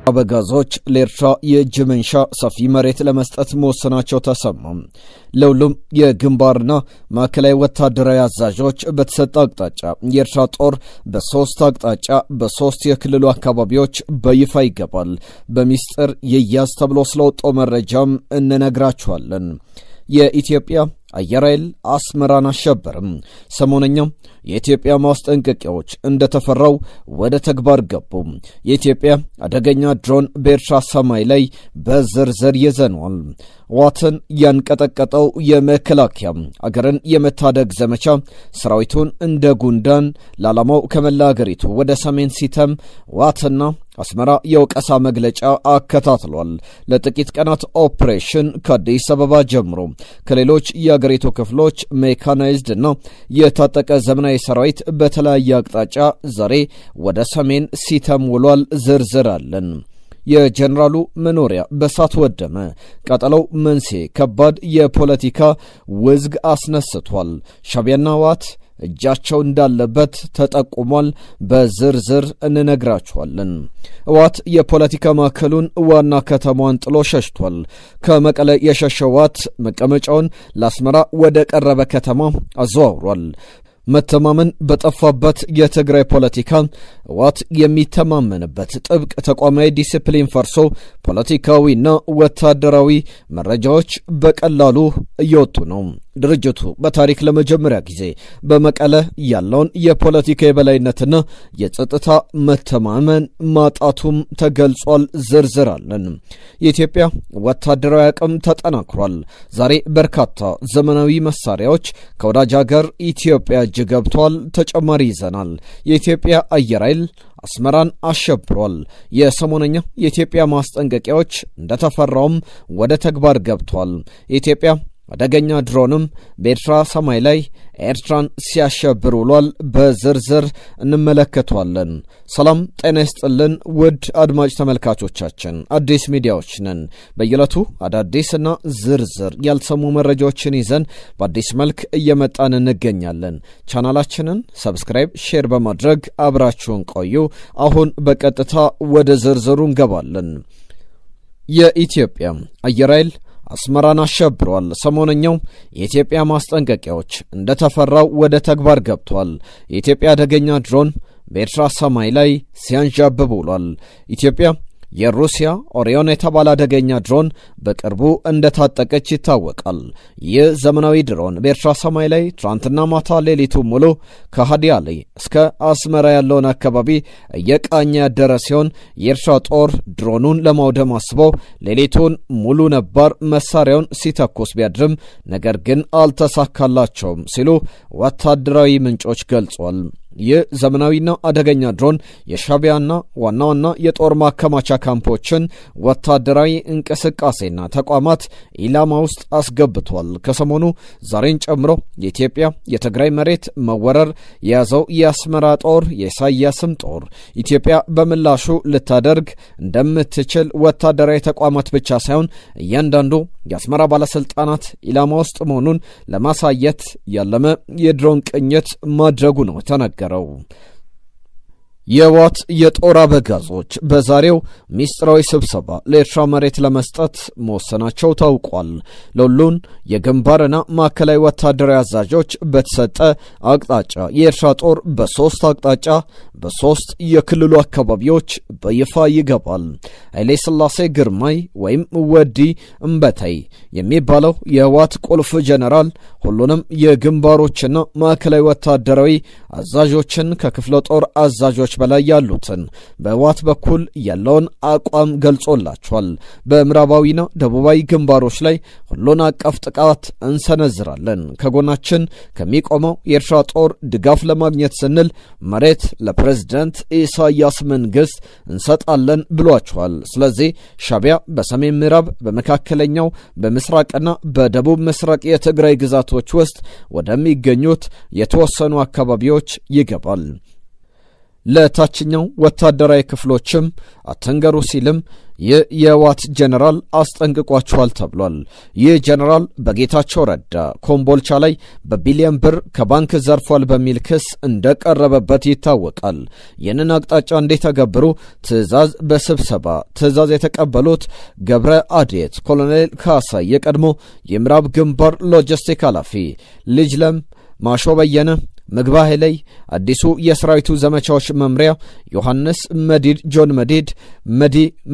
አበጋዞች ለኤርትራ የእጅ መንሻ ሰፊ መሬት ለመስጠት መወሰናቸው ተሰማ። ለሁሉም የግንባርና ማዕከላዊ ወታደራዊ አዛዦች በተሰጠ አቅጣጫ የኤርትራ ጦር በሶስት አቅጣጫ በሶስት የክልሉ አካባቢዎች በይፋ ይገባል። በሚስጥር ይያዝ ተብሎ ስለወጣው መረጃም እንነግራችኋለን። የኢትዮጵያ አየር ኃይል አስመራን አሸበርም። ሰሞነኛው የኢትዮጵያ ማስጠንቀቂያዎች እንደተፈራው ወደ ተግባር ገቡ። የኢትዮጵያ አደገኛ ድሮን በኤርትራ ሰማይ ላይ በዝርዝር ይዘኗል። ዋትን ያንቀጠቀጠው የመከላከያ አገርን የመታደግ ዘመቻ ሰራዊቱን እንደ ጉንዳን ለዓላማው ከመላ አገሪቱ ወደ ሰሜን ሲተም ዋትና አስመራ የወቀሳ መግለጫ አከታትሏል። ለጥቂት ቀናት ኦፕሬሽን ከአዲስ አበባ ጀምሮ ከሌሎች የአገሪቱ ክፍሎች ሜካናይዝድ እና የታጠቀ ዘመናዊ ሰራዊት በተለያየ አቅጣጫ ዛሬ ወደ ሰሜን ሲተም ውሏል። ዝርዝር አለን። የጀነራሉ መኖሪያ በሳት ወደመ። ቃጠለው መንስኤ ከባድ የፖለቲካ ውዝግ አስነስቷል። ሻዕቢያና ህወሓት እጃቸው እንዳለበት ተጠቁሟል። በዝርዝር እንነግራችኋለን። ህወሓት የፖለቲካ ማዕከሉን ዋና ከተማዋን ጥሎ ሸሽቷል። ከመቀለ የሸሸው ህወሓት መቀመጫውን ለአስመራ ወደ ቀረበ ከተማ አዘዋውሯል። መተማመን በጠፋበት የትግራይ ፖለቲካ ህወሓት የሚተማመንበት ጥብቅ ተቋማዊ ዲሲፕሊን ፈርሶ ፖለቲካዊና ወታደራዊ መረጃዎች በቀላሉ እየወጡ ነው። ድርጅቱ በታሪክ ለመጀመሪያ ጊዜ በመቀለ ያለውን የፖለቲካ የበላይነትና የጸጥታ መተማመን ማጣቱም ተገልጿል። ዝርዝር አለን። የኢትዮጵያ ወታደራዊ አቅም ተጠናክሯል። ዛሬ በርካታ ዘመናዊ መሳሪያዎች ከወዳጅ ሀገር ኢትዮጵያ እጅ ገብቷል። ተጨማሪ ይዘናል። የኢትዮጵያ አየር ኃይል አስመራን አሸብሯል። የሰሞነኛ የኢትዮጵያ ማስጠንቀቂያዎች እንደተፈራውም ወደ ተግባር ገብቷል። የኢትዮጵያ አደገኛ ድሮንም በኤርትራ ሰማይ ላይ ኤርትራን ሲያሸብር ውሏል። በዝርዝር እንመለከቷለን። ሰላም ጤና ይስጥልን ውድ አድማጭ ተመልካቾቻችን፣ አዲስ ሚዲያዎች ነን። በየዕለቱ አዳዲስና ዝርዝር ያልሰሙ መረጃዎችን ይዘን በአዲስ መልክ እየመጣን እንገኛለን። ቻናላችንን ሰብስክራይብ፣ ሼር በማድረግ አብራችሁን ቆዩ። አሁን በቀጥታ ወደ ዝርዝሩ እንገባለን። የኢትዮጵያ አየር ኃይል አስመራን አሸብሯል። ሰሞነኛው የኢትዮጵያ ማስጠንቀቂያዎች እንደተፈራው ወደ ተግባር ገብቷል። የኢትዮጵያ አደገኛ ድሮን በኤርትራ ሰማይ ላይ ሲያንዣብብ ውሏል። ኢትዮጵያ የሩሲያ ኦሪዮን የተባለ አደገኛ ድሮን በቅርቡ እንደታጠቀች ይታወቃል። ይህ ዘመናዊ ድሮን በኤርትራ ሰማይ ላይ ትናንትና ማታ ሌሊቱ ሙሉ ከሃዲያሌ እስከ አስመራ ያለውን አካባቢ እየቃኘ ያደረ ሲሆን የኤርትራ ጦር ድሮኑን ለማውደም አስበው ሌሊቱን ሙሉ ነባር መሳሪያውን ሲተኩስ ቢያድርም ነገር ግን አልተሳካላቸውም ሲሉ ወታደራዊ ምንጮች ገልጿል። ይህ ዘመናዊና አደገኛ ድሮን የሻዕቢያና ዋና ዋና የጦር ማከማቻ ካምፖችን ወታደራዊ እንቅስቃሴና ተቋማት ኢላማ ውስጥ አስገብቷል። ከሰሞኑ ዛሬን ጨምሮ የኢትዮጵያ የትግራይ መሬት መወረር የያዘው የአስመራ ጦር የኢሳያስም ጦር ኢትዮጵያ በምላሹ ልታደርግ እንደምትችል ወታደራዊ ተቋማት ብቻ ሳይሆን እያንዳንዱ የአስመራ ባለስልጣናት ኢላማ ውስጥ መሆኑን ለማሳየት ያለመ የድሮን ቅኝት ማድረጉ ነው ተነገረው። የህወሓት የጦር አበጋዞች በዛሬው ሚስጥራዊ ስብሰባ ለኤርትራ መሬት ለመስጠት መወሰናቸው ታውቋል። ለሁሉን የግንባርና ማዕከላዊ ወታደራዊ አዛዦች በተሰጠ አቅጣጫ የኤርትራ ጦር በሶስት አቅጣጫ በሶስት የክልሉ አካባቢዎች በይፋ ይገባል። ኃይሌ ሥላሴ ግርማይ ወይም ወዲ እምበታይ የሚባለው የህወሓት ቁልፍ ጀነራል ሁሉንም የግንባሮችና ማዕከላዊ ወታደራዊ አዛዦችን ከክፍለ ጦር አዛዦች በላይ ያሉትን በህወሓት በኩል ያለውን አቋም ገልጾላቸዋል። በምዕራባዊና ደቡባዊ ግንባሮች ላይ ሁሉን አቀፍ ጥቃት እንሰነዝራለን፣ ከጎናችን ከሚቆመው የኤርትራ ጦር ድጋፍ ለማግኘት ስንል መሬት ለፕሬዝዳንት ኢሳያስ መንግስት እንሰጣለን ብሏቸዋል። ስለዚህ ሻዕቢያ በሰሜን ምዕራብ፣ በመካከለኛው፣ በምስራቅና በደቡብ ምስራቅ የትግራይ ግዛቶች ውስጥ ወደሚገኙት የተወሰኑ አካባቢዎች ይገባል። ለታችኛው ወታደራዊ ክፍሎችም አትንገሩ ሲልም የህወሓት ጀነራል አስጠንቅቋቸዋል ተብሏል። ይህ ጀነራል በጌታቸው ረዳ ኮምቦልቻ ላይ በቢሊዮን ብር ከባንክ ዘርፏል በሚል ክስ እንደቀረበበት ይታወቃል። ይህንን አቅጣጫ እንዲተገብሩ በስብሰባ ትዕዛዝ የተቀበሉት ገብረ አዴት ኮሎኔል ካሳይ የቀድሞ የምዕራብ ግንባር ሎጂስቲክ ኃላፊ፣ ልጅ ለም ማሾ በየነ ምግባህ ላይ አዲሱ የሰራዊቱ ዘመቻዎች መምሪያ ዮሐንስ መዲድ ጆን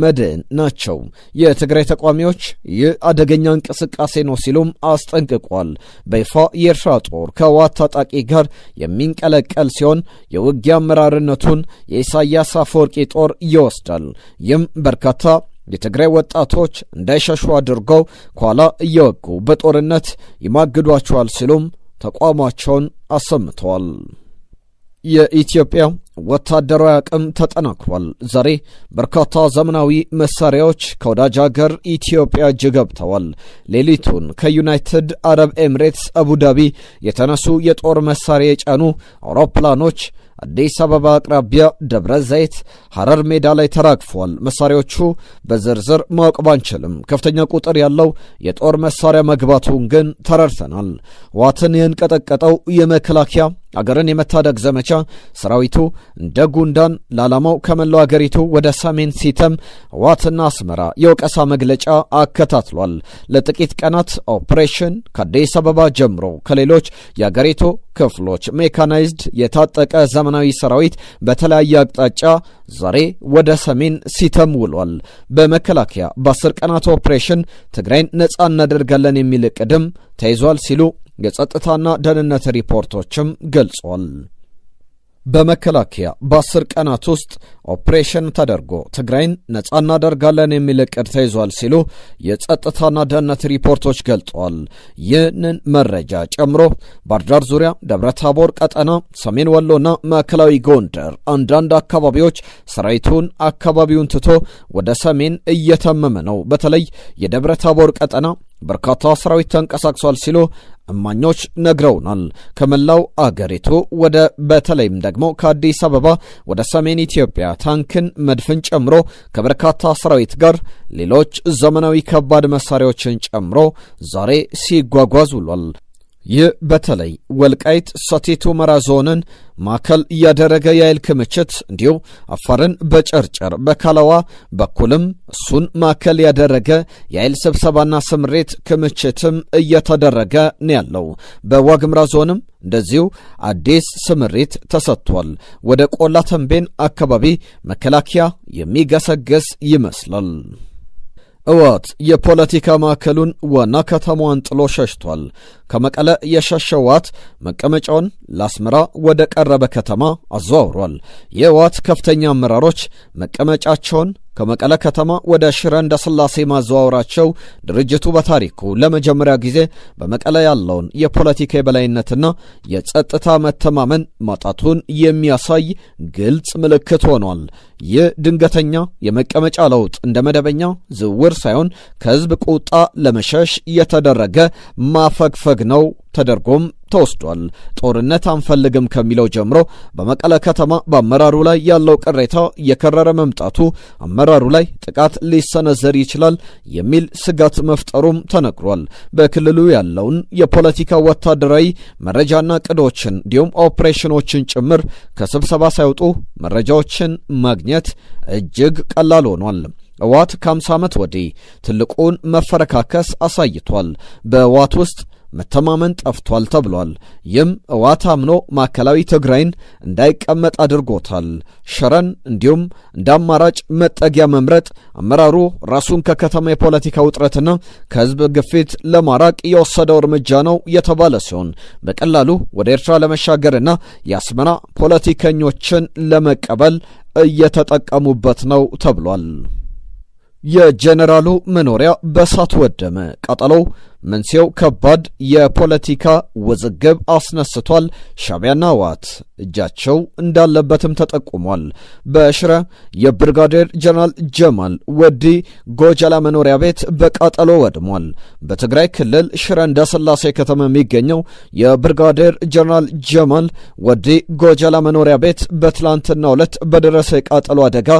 መድን ናቸው። የትግራይ ተቋሚዎች ይህ አደገኛ እንቅስቃሴ ነው ሲሉም አስጠንቅቋል። በይፋ የኤርትራ ጦር ከህወሓት ታጣቂ ጋር የሚንቀለቀል ሲሆን የውጊያ አመራርነቱን የኢሳያስ አፈወርቂ ጦር ይወስዳል። ይህም በርካታ የትግራይ ወጣቶች እንዳይሸሹ አድርገው ኋላ እየወጉ በጦርነት ይማግዷቸዋል ሲሉም ተቋማቸውን አሰምተዋል። የኢትዮጵያ ወታደራዊ አቅም ተጠናክሯል። ዛሬ በርካታ ዘመናዊ መሳሪያዎች ከወዳጅ ሀገር ኢትዮጵያ እጅ ገብተዋል። ሌሊቱን ከዩናይትድ አረብ ኤምሬትስ አቡዳቢ የተነሱ የጦር መሳሪያ የጫኑ አውሮፕላኖች አዲስ አበባ አቅራቢያ ደብረ ዘይት ሐረር ሜዳ ላይ ተራግፈዋል። መሳሪያዎቹ በዝርዝር ማወቅ ባንችልም ከፍተኛ ቁጥር ያለው የጦር መሳሪያ መግባቱን ግን ተረድተናል። ህወሓትን የንቀጠቀጠው የመከላከያ አገርን የመታደግ ዘመቻ ሰራዊቱ እንደ ጉንዳን ለዓላማው ከመላው አገሪቱ ወደ ሰሜን ሲተም ህወሓትና አስመራ የወቀሳ መግለጫ አከታትሏል። ለጥቂት ቀናት ኦፕሬሽን ከአዲስ አበባ ጀምሮ ከሌሎች የአገሪቱ ክፍሎች ሜካናይዝድ የታጠቀ ዘመናዊ ሰራዊት በተለያየ አቅጣጫ ዛሬ ወደ ሰሜን ሲተም ውሏል። በመከላከያ በ10 ቀናት ኦፕሬሽን ትግራይን ነጻ እናደርጋለን የሚል እቅድም ተይዟል ሲሉ የጸጥታና ደህንነት ሪፖርቶችም ገልጿል። በመከላከያ በ10 ቀናት ውስጥ ኦፕሬሽን ተደርጎ ትግራይን ነጻ እናደርጋለን የሚል እቅድ ተይዟል ሲሉ የጸጥታና ደህንነት ሪፖርቶች ገልጸዋል። ይህንን መረጃ ጨምሮ ባህርዳር ዙሪያ፣ ደብረታቦር ቀጠና፣ ሰሜን ወሎና ማዕከላዊ ጎንደር አንዳንድ አካባቢዎች ሰራዊቱን አካባቢውን ትቶ ወደ ሰሜን እየተመመ ነው። በተለይ የደብረታቦር ቀጠና በርካታ ሰራዊት ተንቀሳቅሷል ሲሉ እማኞች ነግረውናል። ከመላው አገሪቱ በተለይም ደግሞ ከአዲስ አበባ ወደ ሰሜን ኢትዮጵያ ታንክን፣ መድፍን ጨምሮ ከበርካታ ሰራዊት ጋር ሌሎች ዘመናዊ ከባድ መሳሪያዎችን ጨምሮ ዛሬ ሲጓጓዝ ውሏል። ይህ በተለይ ወልቃይት ሰቲት ሁመራ ዞንን ማዕከል ያደረገ የኃይል ክምችት እንዲሁ አፋርን በጨርጨር በካላዋ በኩልም እሱን ማዕከል ያደረገ የኃይል ስብሰባና ስምሬት ክምችትም እየተደረገ ነው ያለው። በዋግምራ ዞንም እንደዚሁ አዲስ ስምሪት ተሰጥቷል። ወደ ቆላ ተንቤን አካባቢ መከላከያ የሚገሰገስ ይመስላል። ህወሓት የፖለቲካ ማዕከሉን ዋና ከተማዋን ጥሎ ሸሽቷል። ከመቀለ የሸሸው ህወሓት መቀመጫውን ለአስመራ ወደ ቀረበ ከተማ አዘዋውሯል። የህወሓት ከፍተኛ አመራሮች መቀመጫቸውን ከመቀለ ከተማ ወደ ሽረ እንዳስላሴ ማዘዋወራቸው ድርጅቱ በታሪኩ ለመጀመሪያ ጊዜ በመቀለ ያለውን የፖለቲካ የበላይነትና የጸጥታ መተማመን ማጣቱን የሚያሳይ ግልጽ ምልክት ሆኗል። ይህ ድንገተኛ የመቀመጫ ለውጥ እንደ መደበኛ ዝውውር ሳይሆን ከህዝብ ቁጣ ለመሸሽ የተደረገ ማፈግፈግ ነው ተደርጎም ተወስዷል። ጦርነት አንፈልግም ከሚለው ጀምሮ በመቀለ ከተማ በአመራሩ ላይ ያለው ቅሬታ የከረረ መምጣቱ አመራሩ ላይ ጥቃት ሊሰነዘር ይችላል የሚል ስጋት መፍጠሩም ተነግሯል። በክልሉ ያለውን የፖለቲካ ወታደራዊ መረጃና ቅዶችን እንዲሁም ኦፕሬሽኖችን ጭምር ከስብሰባ ሳይወጡ መረጃዎችን ማግኘት እጅግ ቀላል ሆኗል። ህወሓት ከ50 ዓመት ወዲህ ትልቁን መፈረካከስ አሳይቷል። በህወሓት ውስጥ መተማመን ጠፍቷል ተብሏል። ይህም ህወሓት አምኖ ማዕከላዊ ትግራይን እንዳይቀመጥ አድርጎታል። ሽረን እንዲሁም እንደ አማራጭ መጠጊያ መምረጥ አመራሩ ራሱን ከከተማ የፖለቲካ ውጥረትና ከህዝብ ግፊት ለማራቅ የወሰደው እርምጃ ነው የተባለ ሲሆን በቀላሉ ወደ ኤርትራ ለመሻገርና የአስመራ ፖለቲከኞችን ለመቀበል እየተጠቀሙበት ነው ተብሏል። የጀነራሉ መኖሪያ በእሳት ወደመ። ቃጠሎው መንስኤው ከባድ የፖለቲካ ውዝግብ አስነስቷል። ሻዕቢያና ህወሓት እጃቸው እንዳለበትም ተጠቁሟል። በሽረ የብርጋዴር ጀነራል ጀማል ወዲ ጎጀላ መኖሪያ ቤት በቃጠሎ ወድሟል። በትግራይ ክልል ሽረ እንዳስላሴ ከተማ የሚገኘው የብርጋዴር ጀነራል ጀማል ወዲ ጎጀላ መኖሪያ ቤት በትላንትናው ዕለት በደረሰ የቃጠሎ አደጋ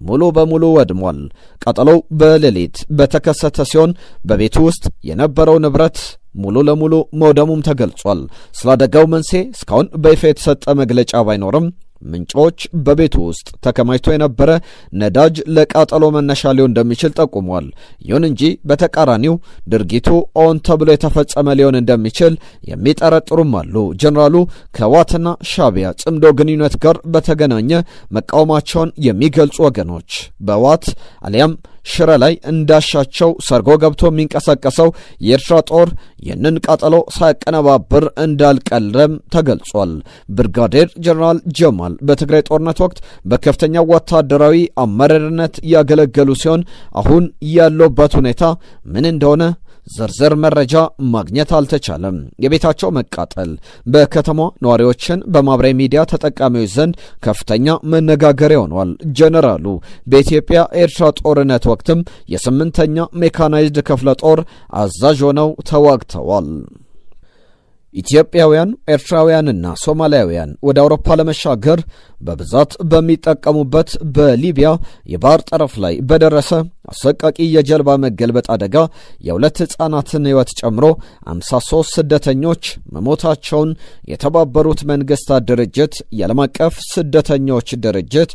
ሙሉ በሙሉ ወድሟል። ቃጠሎው በሌሊት በተከሰተ ሲሆን በቤቱ ውስጥ የነበረው ንብረት ሙሉ ለሙሉ መውደሙም ተገልጿል። ስለ አደጋው መንስኤ እስካሁን በይፋ የተሰጠ መግለጫ ባይኖርም ምንጮች በቤቱ ውስጥ ተከማችቶ የነበረ ነዳጅ ለቃጠሎ መነሻ ሊሆን እንደሚችል ጠቁሟል። ይሁን እንጂ በተቃራኒው ድርጊቱ ኦን ተብሎ የተፈጸመ ሊሆን እንደሚችል የሚጠረጥሩም አሉ። ጀነራሉ ከህወሓትና ሻዕቢያ ጽምዶ ግንኙነት ጋር በተገናኘ መቃወማቸውን የሚገልጹ ወገኖች በህወሓት አሊያም ሽረ ላይ እንዳሻቸው ሰርጎ ገብቶ የሚንቀሳቀሰው የኤርትራ ጦር ይህንን ቃጠሎ ሳያቀነባብር እንዳልቀረም ተገልጿል። ብርጋዴር ጀነራል ጀማል በትግራይ ጦርነት ወቅት በከፍተኛ ወታደራዊ አመራርነት ያገለገሉ ሲሆን አሁን ያለበት ሁኔታ ምን እንደሆነ ዝርዝር መረጃ ማግኘት አልተቻለም። የቤታቸው መቃጠል በከተማ ነዋሪዎችን በማህበራዊ ሚዲያ ተጠቃሚዎች ዘንድ ከፍተኛ መነጋገሪያ ሆኗል። ጀነራሉ በኢትዮጵያ ኤርትራ ጦርነት ወቅትም የ8ኛ ሜካናይዝድ ክፍለ ጦር አዛዥ ሆነው ተዋግተዋል። ኢትዮጵያውያን ኤርትራውያንና ሶማሊያውያን ወደ አውሮፓ ለመሻገር በብዛት በሚጠቀሙበት በሊቢያ የባህር ጠረፍ ላይ በደረሰ አሰቃቂ የጀልባ መገልበጥ አደጋ የሁለት ሕፃናትን ሕይወት ጨምሮ 53 ስደተኞች መሞታቸውን የተባበሩት መንግስታት ድርጅት የዓለም አቀፍ ስደተኞች ድርጅት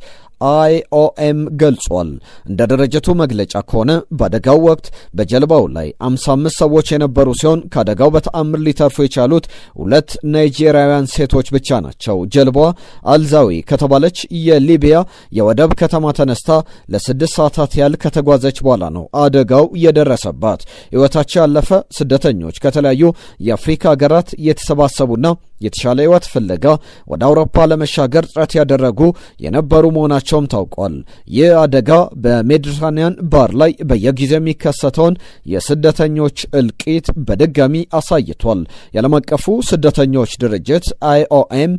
IOM ገልጿል። እንደ ድርጅቱ መግለጫ ከሆነ በአደጋው ወቅት በጀልባው ላይ 55 ሰዎች የነበሩ ሲሆን ከአደጋው በተአምር ሊተርፉ የቻሉት 2 ናይጄሪያውያን ሴቶች ብቻ ናቸው። ጀልባዋ አልዛዊ ከተባለች የሊቢያ የወደብ ከተማ ተነስታ ለ6 ሰዓታት ያህል ከተጓዘች በኋላ ነው አደጋው የደረሰባት። ሕይወታቸው ያለፈ ስደተኞች ከተለያዩ የአፍሪካ ሀገራት የተሰባሰቡና የተሻለ ሕይወት ፍለጋ ወደ አውሮፓ ለመሻገር ጥረት ያደረጉ የነበሩ መሆናቸውም ታውቋል። ይህ አደጋ በሜዲትራኒያን ባህር ላይ በየጊዜው የሚከሰተውን የስደተኞች እልቂት በድጋሚ አሳይቷል። የዓለም አቀፉ ስደተኞች ድርጅት IOM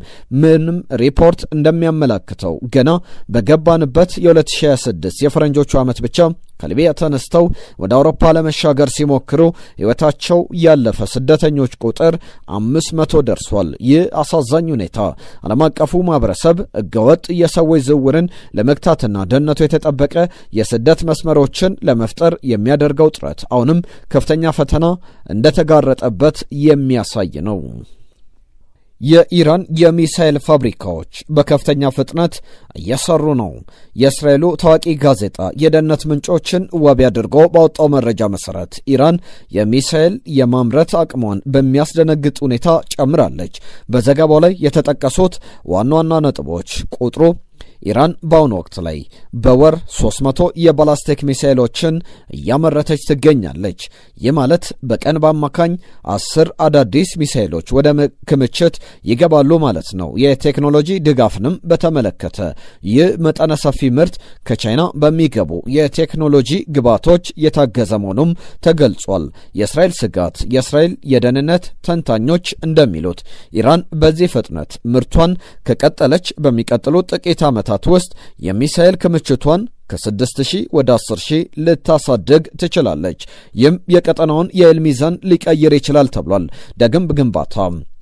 ምንም ሪፖርት እንደሚያመላክተው ገና በገባንበት የ2026 የፈረንጆቹ ዓመት ብቻ ከሊቢያ ተነስተው ወደ አውሮፓ ለመሻገር ሲሞክሩ ሕይወታቸው ያለፈ ስደተኞች ቁጥር 500 ደርሷል። ይህ አሳዛኝ ሁኔታ ዓለም አቀፉ ማህበረሰብ ሕገወጥ የሰዎች ዝውውርን ለመግታትና ደህንነቱ የተጠበቀ የስደት መስመሮችን ለመፍጠር የሚያደርገው ጥረት አሁንም ከፍተኛ ፈተና እንደተጋረጠበት የሚያሳይ ነው። የኢራን የሚሳኤል ፋብሪካዎች በከፍተኛ ፍጥነት እየሰሩ ነው። የእስራኤሉ ታዋቂ ጋዜጣ የደህንነት ምንጮችን ዋቢ አድርጎ ባወጣው መረጃ መሰረት ኢራን የሚሳኤል የማምረት አቅሟን በሚያስደነግጥ ሁኔታ ጨምራለች። በዘገባው ላይ የተጠቀሱት ዋና ዋና ነጥቦች ቁጥሩ ኢራን በአሁኑ ወቅት ላይ በወር 300 የባላስቲክ ሚሳኤሎችን እያመረተች ትገኛለች። ይህ ማለት በቀን በአማካኝ 10 አዳዲስ ሚሳኤሎች ወደ ክምችት ይገባሉ ማለት ነው። የቴክኖሎጂ ድጋፍንም በተመለከተ ይህ መጠነ ሰፊ ምርት ከቻይና በሚገቡ የቴክኖሎጂ ግብዓቶች የታገዘ መሆኑም ተገልጿል። የእስራኤል ስጋት የእስራኤል የደህንነት ተንታኞች እንደሚሉት ኢራን በዚህ ፍጥነት ምርቷን ከቀጠለች በሚቀጥሉት ጥቂት ዓመታት ውስጥ የሚሳኤል ክምችቷን ከ6000 ወደ 10000 ልታሳድግ ትችላለች። ይህም የቀጠናውን የኃይል ሚዛን ሊቀይር ይችላል ተብሏል። ዳግም ግንባታ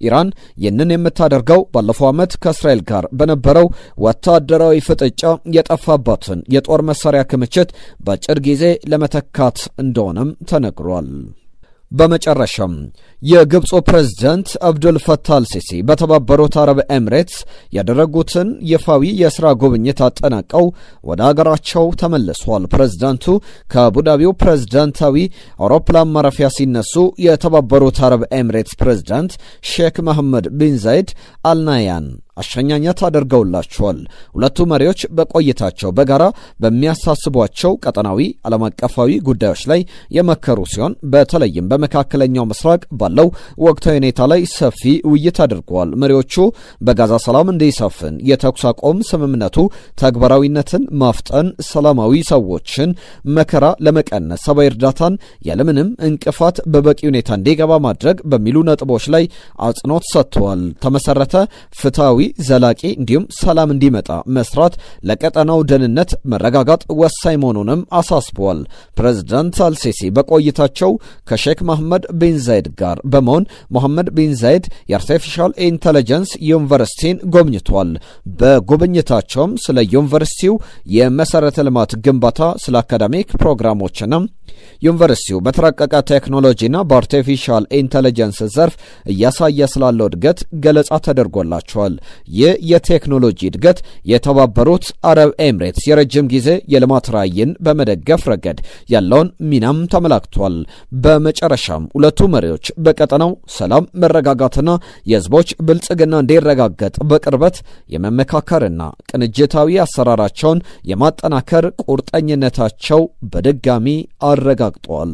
ኢራን ይህንን የምታደርገው ባለፈው ዓመት ከእስራኤል ጋር በነበረው ወታደራዊ ፍጥጫ የጠፋባትን የጦር መሳሪያ ክምችት በአጭር ጊዜ ለመተካት እንደሆነም ተነግሯል። በመጨረሻም የግብፁ ፕሬዝዳንት አብዱል ፈታህ አልሲሲ በተባበሩት አረብ ኤምሬትስ ያደረጉትን ይፋዊ የሥራ ጉብኝት አጠናቀው ወደ አገራቸው ተመልሰዋል። ፕሬዝዳንቱ ከአቡዳቢው ፕሬዝዳንታዊ አውሮፕላን ማረፊያ ሲነሱ የተባበሩት አረብ ኤምሬትስ ፕሬዝዳንት ሼክ መሐመድ ቢን ዛይድ አልናያን አሸኛኘት አድርገውላቸዋል። ሁለቱ መሪዎች በቆይታቸው በጋራ በሚያሳስቧቸው ቀጠናዊ ዓለም አቀፋዊ ጉዳዮች ላይ የመከሩ ሲሆን በተለይም በመካከለኛው ምስራቅ ባለው ወቅታዊ ሁኔታ ላይ ሰፊ ውይይት አድርገዋል። መሪዎቹ በጋዛ ሰላም እንዲሰፍን የተኩስ አቁም ስምምነቱ ተግባራዊነትን ማፍጠን፣ ሰላማዊ ሰዎችን መከራ ለመቀነስ ሰብአዊ እርዳታን ያለምንም እንቅፋት በበቂ ሁኔታ እንዲገባ ማድረግ በሚሉ ነጥቦች ላይ አጽንኦት ሰጥተዋል። ተመሰረተ ፍትሃዊ፣ ዘላቂ እንዲሁም ሰላም እንዲመጣ መስራት ለቀጠናው ደህንነት መረጋጋት ወሳኝ መሆኑንም አሳስበዋል። ፕሬዝዳንት አልሲሲ በቆይታቸው ከሼክ መሐመድ ቢን ዛይድ ጋር በመሆን መሐመድ ቢን ዛይድ የአርቲፊሻል ኢንተለጀንስ ዩኒቨርሲቲን ጎብኝቷል። በጉብኝታቸውም ስለ ዩኒቨርሲቲው የመሰረተ ልማት ግንባታ፣ ስለ አካዳሚክ ፕሮግራሞችና ዩኒቨርሲቲው በተራቀቀ ቴክኖሎጂና በአርቲፊሻል ኢንተለጀንስ ዘርፍ እያሳየ ስላለው እድገት ገለጻ ተደርጎላቸዋል። ይህ የቴክኖሎጂ እድገት የተባበሩት አረብ ኤምሬትስ የረጅም ጊዜ የልማት ራዕይን በመደገፍ ረገድ ያለውን ሚናም ተመላክቷል። በመጨረሻም ሁለቱ መሪዎች በቀጠናው ሰላም፣ መረጋጋትና የህዝቦች ብልጽግና እንዲረጋገጥ በቅርበት የመመካከርና ቅንጅታዊ አሰራራቸውን የማጠናከር ቁርጠኝነታቸው በድጋሚ አረጋግጧል።